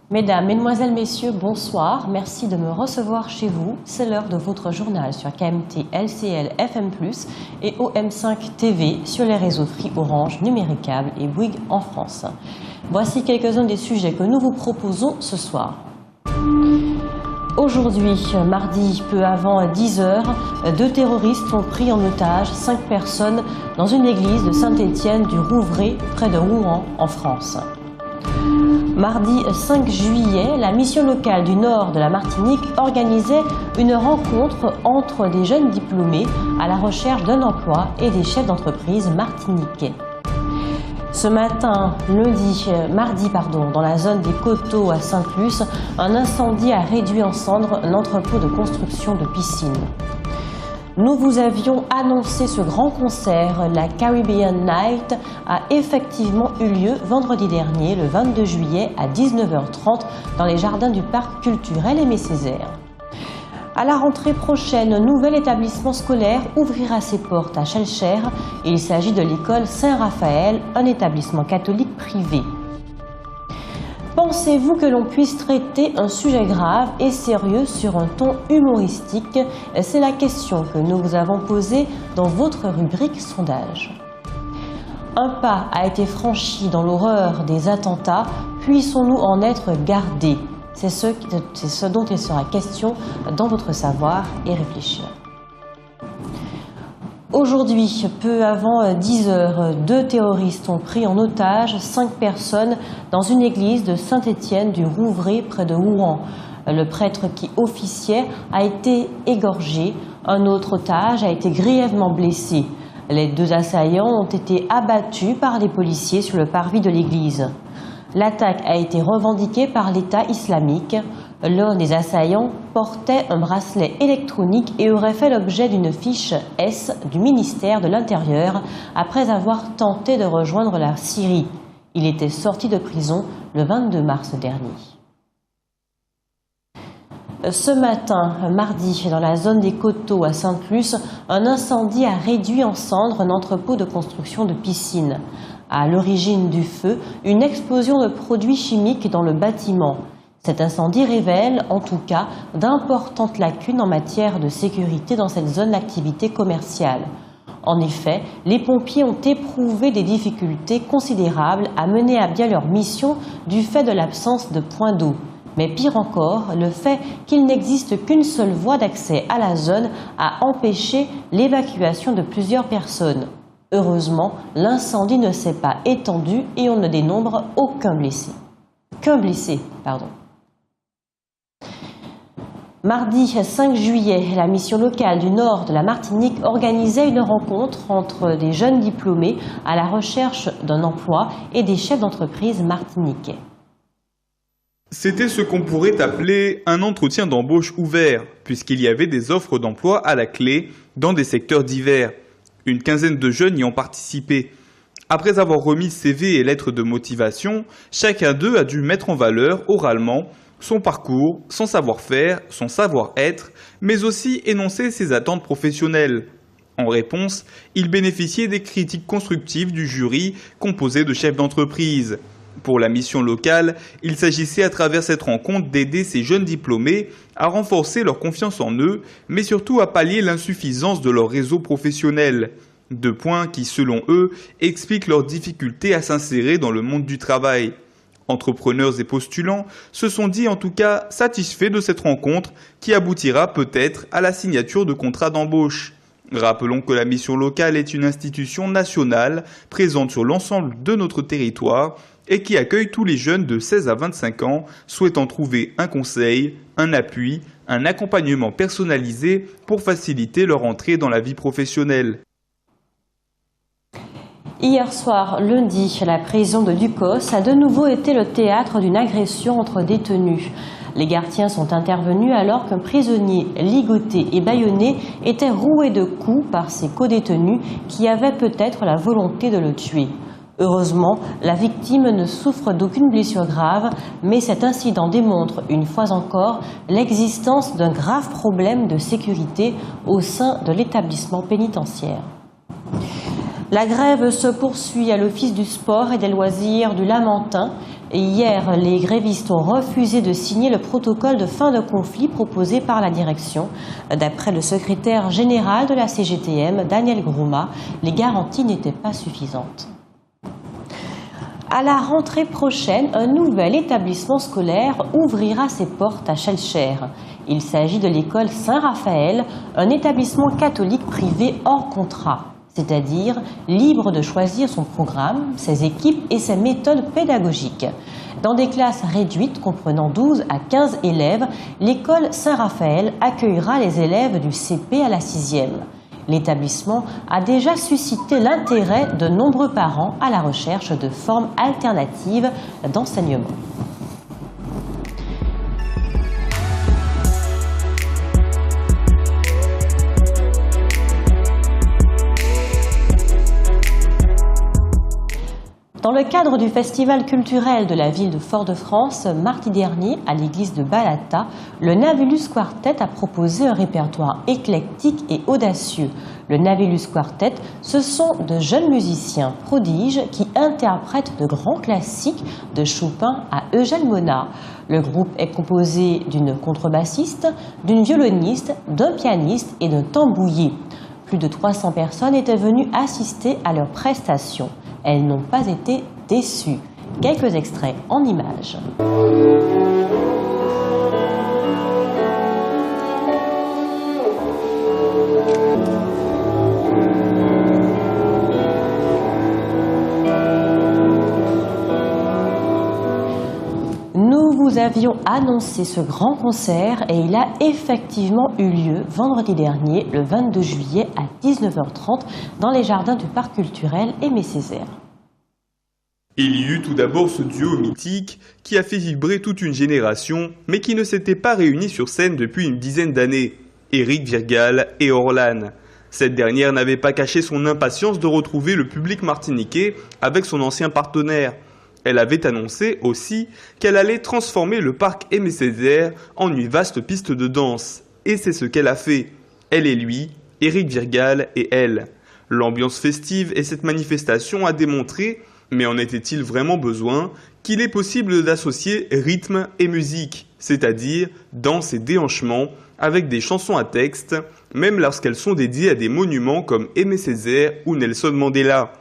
Mesdames, Mesdemoiselles, Messieurs, bonsoir. Merci de me recevoir chez vous. C'est l'heure de votre journal sur KMT, LCL, FM+, et OM5 TV sur les réseaux Free, Orange, Numéricable et Bouygues en France. Voici quelques-uns des sujets que nous vous proposons ce soir. Aujourd'hui, mardi, peu avant 10 h, 2 terroristes ont pris en otage 5 personnes dans une église de Saint-Étienne du Rouvray, près de Rouen, en France. Mardi 5 juillet, la mission locale du nord de la Martinique organisait une rencontre entre des jeunes diplômés à la recherche d'un emploi et des chefs d'entreprise martiniquais. Ce matin, mardi, dans la zone des Coteaux à Sainte-Luce, un incendie a réduit en cendres un entrepôt de construction de piscines. Nous vous avions annoncé ce grand concert, la Caribbean Night, a effectivement eu lieu vendredi dernier, le 22 juillet, à 19 h 30, dans les jardins du Parc culturel Aimé Césaire. À la rentrée prochaine, un nouvel établissement scolaire ouvrira ses portes à Schœlcher. Il s'agit de l'école Saint-Raphaël, un établissement catholique privé. Pensez-vous que l'on puisse traiter un sujet grave et sérieux sur un ton humoristique? C'est la question que nous vous avons posée dans votre rubrique sondage. Un pas a été franchi dans l'horreur des attentats, puissons-nous en être gardés? C'est ce dont il sera question dans votre savoir et réfléchir. Aujourd'hui, peu avant 10 h, 2 terroristes ont pris en otage 5 personnes dans une église de Saint-Étienne du Rouvray, près de Rouen. Le prêtre qui officiait a été égorgé. Un autre otage a été grièvement blessé. Les 2 assaillants ont été abattus par les policiers sur le parvis de l'église. L'attaque a été revendiquée par l'État islamique. L'un des assaillants portait un bracelet électronique et aurait fait l'objet d'une fiche S du ministère de l'Intérieur après avoir tenté de rejoindre la Syrie. Il était sorti de prison le 22 mars dernier. Ce matin, mardi, dans la zone des Coteaux à Sainte-Luce, un incendie a réduit en cendres un entrepôt de construction de piscines. À l'origine du feu, une explosion de produits chimiques dans le bâtiment. Cet incendie révèle, en tout cas, d'importantes lacunes en matière de sécurité dans cette zone d'activité commerciale. En effet, les pompiers ont éprouvé des difficultés considérables à mener à bien leur mission du fait de l'absence de points d'eau. Mais pire encore, le fait qu'il n'existe qu'une seule voie d'accès à la zone a empêché l'évacuation de plusieurs personnes. Heureusement, l'incendie ne s'est pas étendu et on ne dénombre aucun blessé. Mardi 5 juillet, la mission locale du nord de la Martinique organisait une rencontre entre des jeunes diplômés à la recherche d'un emploi et des chefs d'entreprise martiniquais. C'était ce qu'on pourrait appeler un entretien d'embauche ouvert, puisqu'il y avait des offres d'emploi à la clé dans des secteurs divers. Une quinzaine de jeunes y ont participé. Après avoir remis CV et lettres de motivation, chacun d'eux a dû mettre en valeur oralement son parcours, son savoir-faire, son savoir-être, mais aussi énoncer ses attentes professionnelles. En réponse, ils bénéficiaient des critiques constructives du jury composé de chefs d'entreprise. Pour la mission locale, il s'agissait à travers cette rencontre d'aider ces jeunes diplômés à renforcer leur confiance en eux, mais surtout à pallier l'insuffisance de leur réseau professionnel. 2 points qui, selon eux, expliquent leur difficulté à s'insérer dans le monde du travail. Entrepreneurs et postulants se sont dit en tout cas satisfaits de cette rencontre qui aboutira peut-être à la signature de contrats d'embauche. Rappelons que la mission locale est une institution nationale présente sur l'ensemble de notre territoire et qui accueille tous les jeunes de 16 à 25 ans souhaitant trouver un conseil, un appui, un accompagnement personnalisé pour faciliter leur entrée dans la vie professionnelle. Hier soir, lundi, la prison de Ducos a de nouveau été le théâtre d'une agression entre détenus. Les gardiens sont intervenus alors qu'un prisonnier ligoté et bâillonné était roué de coups par ses codétenus qui avaient peut-être la volonté de le tuer. Heureusement, la victime ne souffre d'aucune blessure grave, mais cet incident démontre une fois encore l'existence d'un grave problème de sécurité au sein de l'établissement pénitentiaire. La grève se poursuit à l'Office du sport et des loisirs du Lamentin. Hier, les grévistes ont refusé de signer le protocole de fin de conflit proposé par la direction. D'après le secrétaire général de la CGTM, Daniel Grouma, les garanties n'étaient pas suffisantes. À la rentrée prochaine, un nouvel établissement scolaire ouvrira ses portes à Schœlcher. Il s'agit de l'école Saint-Raphaël, un établissement catholique privé hors contrat, c'est-à-dire libre de choisir son programme, ses équipes et ses méthodes pédagogiques. Dans des classes réduites comprenant 12 à 15 élèves, l'école Saint-Raphaël accueillera les élèves du CP à la 6e. L'établissement a déjà suscité l'intérêt de nombreux parents à la recherche de formes alternatives d'enseignement. Dans le cadre du festival culturel de la ville de Fort-de-France, mardi dernier, à l'église de Balata, le Navelus Quartet a proposé un répertoire éclectique et audacieux. Le Navelus Quartet, ce sont de jeunes musiciens prodiges qui interprètent de grands classiques de Chopin à Eugène Monat. Le groupe est composé d'une contrebassiste, d'une violoniste, d'un pianiste et d'un tambouiller. Plus de 300 personnes étaient venues assister à leurs prestations. Elles n'ont pas été déçues. Quelques extraits en images. Nous vous avions annoncé ce grand concert et il a effectivement eu lieu vendredi dernier, le 22 juillet à 19h30 dans les jardins du parc culturel Aimé Césaire. Il y eut tout d'abord ce duo mythique qui a fait vibrer toute une génération, mais qui ne s'était pas réuni sur scène depuis une dizaine d'années, Éric Virgal et Orlan. Cette dernière n'avait pas caché son impatience de retrouver le public martiniquais avec son ancien partenaire. Elle avait annoncé aussi qu'elle allait transformer le parc Aimé Césaire en une vaste piste de danse. Et c'est ce qu'elle a fait. Elle et lui, Éric Virgal et elle. L'ambiance festive et cette manifestation a démontré, mais en était-il vraiment besoin, qu'il est possible d'associer rythme et musique, c'est-à-dire danse et déhanchement, avec des chansons à texte, même lorsqu'elles sont dédiées à des monuments comme Aimé Césaire ou Nelson Mandela.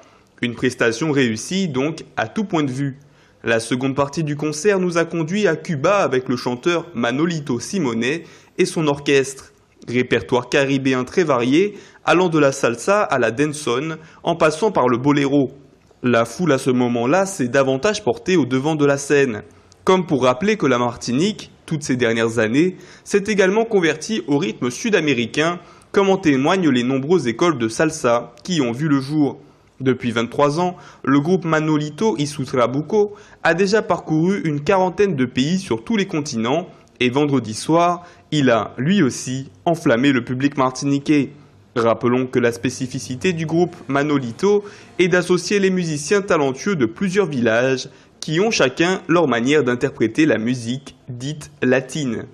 Une prestation réussie donc à tout point de vue. La seconde partie du concert nous a conduit à Cuba avec le chanteur Manolito Simone et son orchestre. Répertoire caribéen très varié, allant de la salsa à la dancehall, en passant par le boléro. La foule à ce moment-là s'est davantage portée au devant de la scène. Comme pour rappeler que la Martinique, toutes ces dernières années, s'est également convertie au rythme sud-américain, comme en témoignent les nombreuses écoles de salsa qui ont vu le jour. Depuis 23 ans, le groupe Manolito y Trabuco a déjà parcouru une quarantaine de pays sur tous les continents et vendredi soir, il a, lui aussi, enflammé le public martiniquais. Rappelons que la spécificité du groupe Manolito est d'associer les musiciens talentueux de plusieurs villages qui ont chacun leur manière d'interpréter la musique dite latine.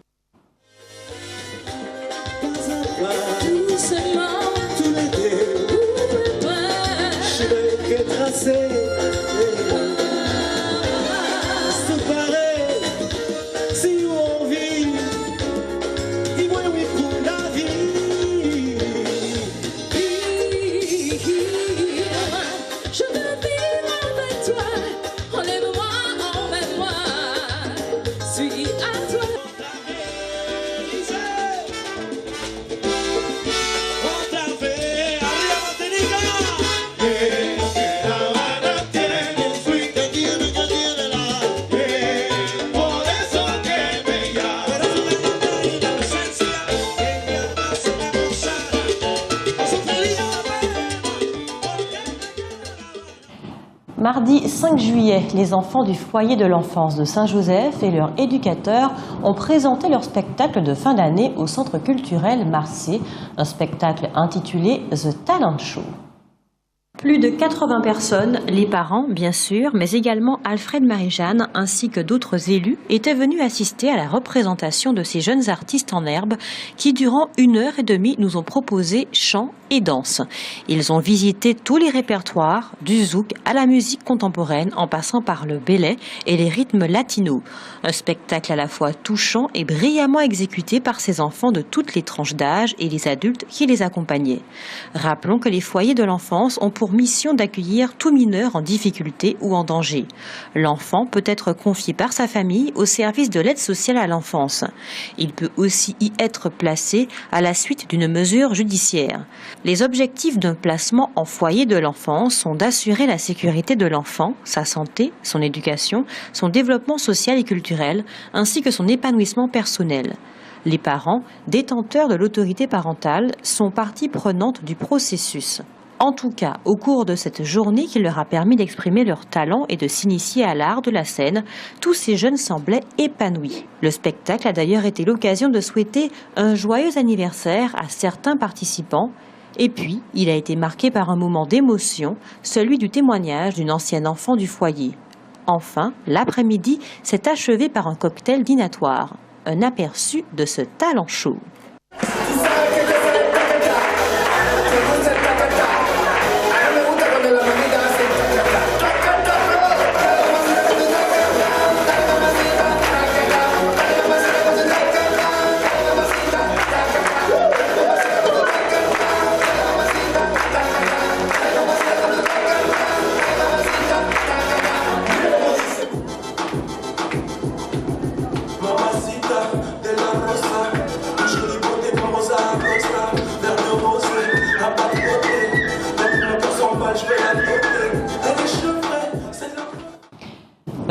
Mardi 5 juillet, les enfants du foyer de l'enfance de Saint-Joseph et leurs éducateurs ont présenté leur spectacle de fin d'année au Centre culturel Marseille, un spectacle intitulé The Talent Show. Plus de 80 personnes, les parents bien sûr, mais également Alfred Marie-Jeanne ainsi que d'autres élus étaient venus assister à la représentation de ces jeunes artistes en herbe qui durant 1h30 nous ont proposé chant et danse. Ils ont visité tous les répertoires, du zouk à la musique contemporaine en passant par le belay et les rythmes latinos. Un spectacle à la fois touchant et brillamment exécuté par ces enfants de toutes les tranches d'âge et les adultes qui les accompagnaient. Rappelons que les foyers de l'enfance ont pour mission d'accueillir tout mineur en difficulté ou en danger. L'enfant peut être confié par sa famille au service de l'aide sociale à l'enfance. Il peut aussi y être placé à la suite d'une mesure judiciaire. Les objectifs d'un placement en foyer de l'enfance sont d'assurer la sécurité de l'enfant, sa santé, son éducation, son développement social et culturel, ainsi que son épanouissement personnel. Les parents, détenteurs de l'autorité parentale, sont partie prenante du processus. En tout cas, au cours de cette journée qui leur a permis d'exprimer leur talent et de s'initier à l'art de la scène, tous ces jeunes semblaient épanouis. Le spectacle a d'ailleurs été l'occasion de souhaiter un joyeux anniversaire à certains participants. Et puis, il a été marqué par un moment d'émotion, celui du témoignage d'une ancienne enfant du foyer. Enfin, l'après-midi s'est achevé par un cocktail dînatoire, un aperçu de ce talent chaud.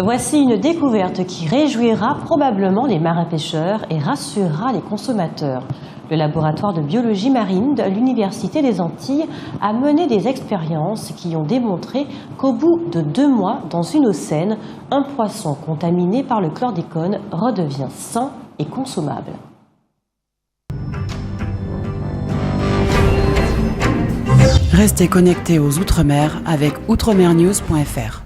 Voici une découverte qui réjouira probablement les marins-pêcheurs et rassurera les consommateurs. Le laboratoire de biologie marine de l'Université des Antilles a mené des expériences qui ont démontré qu'au bout de 2 mois dans une eau saine, un poisson contaminé par le chlordécone redevient sain et consommable. Restez connectés aux Outre-mer avec outremernews.fr.